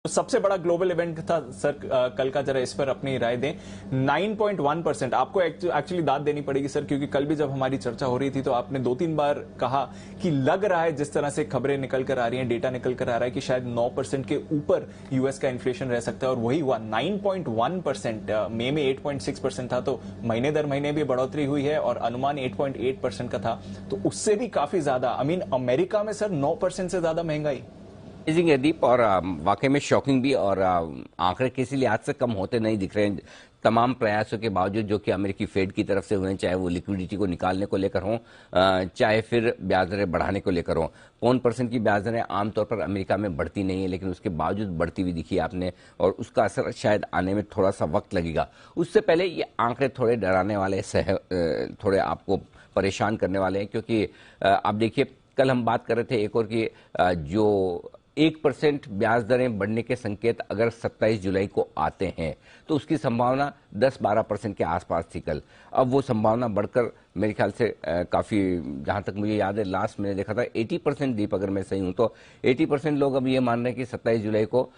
तो सबसे बड़ा ग्लोबल इवेंट था सर कल का, जरा इस पर अपनी राय दें। 9.1% आपको एक्चुअली दाद देनी पड़ेगी सर, क्योंकि कल भी जब हमारी चर्चा हो रही थी तो आपने 2-3 बार कहा कि लग रहा है जिस तरह से खबरें निकल कर आ रही हैं, डेटा निकल कर आ रहा है कि शायद 9% के ऊपर यूएस का इन्फ्लेशन रह सकता है, और वही हुआ 9.1%। मई में 8.6% था, तो महीने दर महीने भी बढ़ोतरी हुई है और अनुमान 8.8% का था, तो उससे भी काफी ज्यादा। अमेरिका में सर 9% से ज्यादा महंगाई। अमेजिंग है दीप, और वाकई में शॉकिंग भी, और आंकड़े किसी लिहाज से कम होते नहीं दिख रहे हैं तमाम प्रयासों के बावजूद जो कि अमेरिकी फेड की तरफ से हुए, चाहे वो लिक्विडिटी को निकालने को लेकर हो, चाहे फिर ब्याज दरें बढ़ाने को लेकर हो। 5% की ब्याज दरें आमतौर पर अमेरिका में बढ़ती नहीं है, लेकिन उसके बावजूद बढ़ती हुई दिखी आपने, और उसका असर शायद आने में थोड़ा सा वक्त लगेगा। उससे पहले ये आंकड़े थोड़े डराने वाले, थोड़े आपको परेशान करने वाले हैं, क्योंकि आप देखिए कल हम बात कर रहे थे एक और की जो 1% ब्याज दरें बढ़ने के संकेत अगर 27 जुलाई को आते हैं तो उसकी संभावना 10-12% के आसपास थी कल। अब वो संभावना बढ़कर मेरे ख्याल से काफी, जहां तक मुझे याद है लास्ट मैंने देखा था 80% दीप, अगर मैं सही हूं तो 80% लोग अब ये मान रहे हैं कि 27 जुलाई को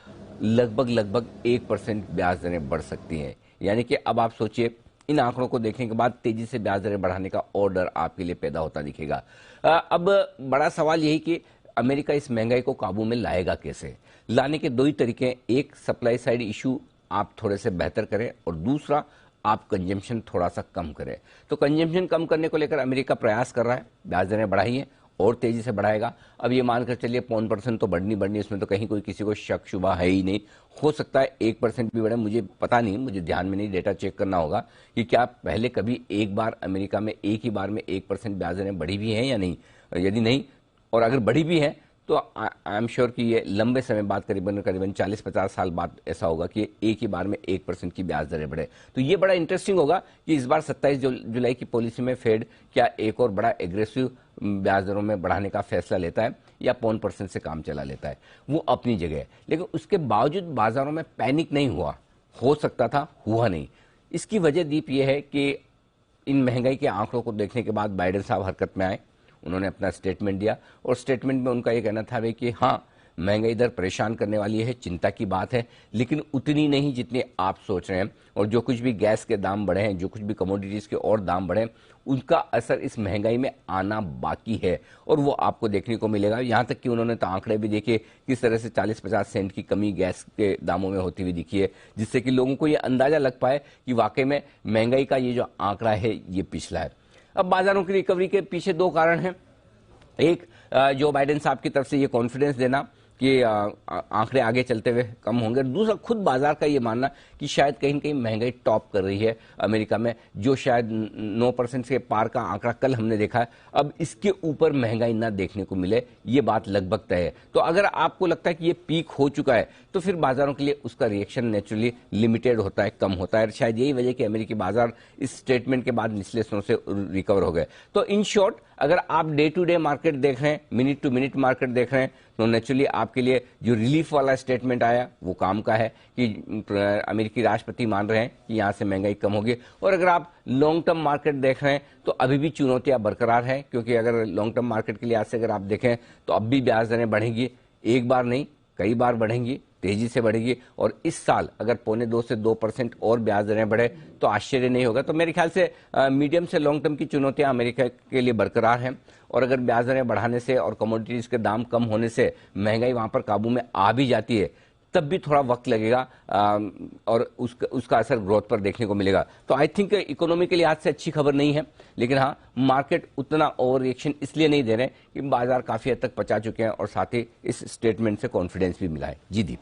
लगभग 1% ब्याज दरें बढ़ सकती हैं। यानी कि अब आप सोचिए, इन आंकड़ों को देखने के बाद तेजी से ब्याज दरें बढ़ाने का ऑर्डर आपके लिए पैदा होता दिखेगा। अब बड़ा सवाल यही कि अमेरिका इस महंगाई को काबू में लाएगा कैसे। लाने के दो ही तरीके हैं, एक सप्लाई साइड इशू आप थोड़े से बेहतर करें, और दूसरा आप कंजम्पशन थोड़ा सा कम करें। तो कंजम्पशन कम करने को लेकर अमेरिका प्रयास कर रहा है, ब्याज दरें बढ़ाइए और तेजी से बढ़ाएगा। अब ये मानकर चलिए 5% तो बढ़नी, इसमें तो कहीं कोई किसी को शक शुबा है ही नहीं। हो सकता है 1% भी बढ़े, मुझे पता नहीं, मुझे ध्यान में नहीं, डेटा चेक करना होगा कि क्या पहले कभी एक बार अमेरिका में एक ही बार में 1% ब्याज दरें बढ़ी भी हैं या नहीं। यदि नहीं, और अगर बढ़ी भी है तो आई एम श्योर कि ये लंबे समय बाद, करीबन 40-50 साल बाद ऐसा होगा कि एक ही बार में 1% की ब्याज दरें बढ़े। तो ये बड़ा इंटरेस्टिंग होगा कि इस बार 27 जुलाई की पॉलिसी में फेड क्या एक और बड़ा एग्रेसिव ब्याज दरों में बढ़ाने का फैसला लेता है या 5% से काम चला लेता है। वो अपनी जगह है, लेकिन उसके बावजूद बाजारों में पैनिक नहीं हुआ। हो सकता था, हुआ नहीं। इसकी वजह दीप यह है कि इन महंगाई के आंकड़ों को देखने के बाद बाइडेन साहब हरकत में आए, उन्होंने अपना स्टेटमेंट दिया, और स्टेटमेंट में उनका यह कहना था कि हाँ, महंगाई दर परेशान करने वाली है, चिंता की बात है, लेकिन उतनी नहीं जितनी आप सोच रहे हैं। और जो कुछ भी गैस के दाम बढ़े हैं, जो कुछ भी कमोडिटीज के और दाम बढ़े हैं, उनका असर इस महंगाई में आना बाकी है, और वो आपको देखने को मिलेगा। यहां तक कि उन्होंने तो आंकड़े भी देखे किस तरह से 40-50 सेंट की कमी गैस के दामों में होती हुई दिखी है, जिससे कि लोगों को ये अंदाजा लग पाए कि वाकई में महंगाई का ये जो आंकड़ा है ये पिछला है। अब बाजारों की रिकवरी के पीछे दो कारण हैं। एक, जो बाइडेन साहब की तरफ से ये कॉन्फिडेंस देना कि आंकड़े आगे चलते हुए कम होंगे। दूसरा, खुद बाजार का ये मानना कि शायद कहीं न कहीं महंगाई टॉप कर रही है अमेरिका में, जो शायद 9% से पार का आंकड़ा कल हमने देखा है, अब इसके ऊपर महंगाई ना देखने को मिले, ये बात लगभग तय है। तो अगर आपको लगता है कि ये पीक हो चुका है तो फिर बाजारों के लिए उसका रिएक्शन नेचुरली लिमिटेड होता है, कम होता है। शायद यही वजह कि अमेरिकी बाजार इस स्टेटमेंट के बाद निचले स्तरों से रिकवर हो गए। तो इन शॉर्ट, अगर आप डे टू डे मार्केट देख रहे हैं, मिनट टू मिनट मार्केट देख रहे हैं, तो नेचुरली आपके लिए जो रिलीफ वाला स्टेटमेंट आया वो काम का है कि अमेरिकी राष्ट्रपति मान रहे हैं कि यहां से महंगाई कम होगी। और अगर आप लॉन्ग टर्म मार्केट देख रहे हैं तो अभी भी चुनौतियां बरकरार हैं, क्योंकि अगर लॉन्ग टर्म मार्केट के लिहाज से अगर आप देखें तो अब भी ब्याज दरें बढ़ेंगी, एक बार नहीं कई बार बढ़ेंगी, तेजी से बढ़ेगी। और इस साल अगर 1.25 से 2% और ब्याज दरें बढ़े तो आश्चर्य नहीं होगा। तो मेरे ख्याल से मीडियम से लॉन्ग टर्म की चुनौतियां अमेरिका के लिए बरकरार हैं, और अगर ब्याज दरें बढ़ाने से और कमोडिटीज के दाम कम होने से महंगाई वहां पर काबू में आ भी जाती है, तब भी थोड़ा वक्त लगेगा और उसका असर ग्रोथ पर देखने को मिलेगा। तो आई थिंक इकोनॉमी के लिहाज से अच्छी खबर नहीं है, लेकिन हाँ, मार्केट उतना ओवर रिएक्शन इसलिए नहीं दे रहे कि बाजार काफी हद तक पचा चुके हैं, और साथ ही इस स्टेटमेंट से कॉन्फिडेंस भी मिला है। जी दीप।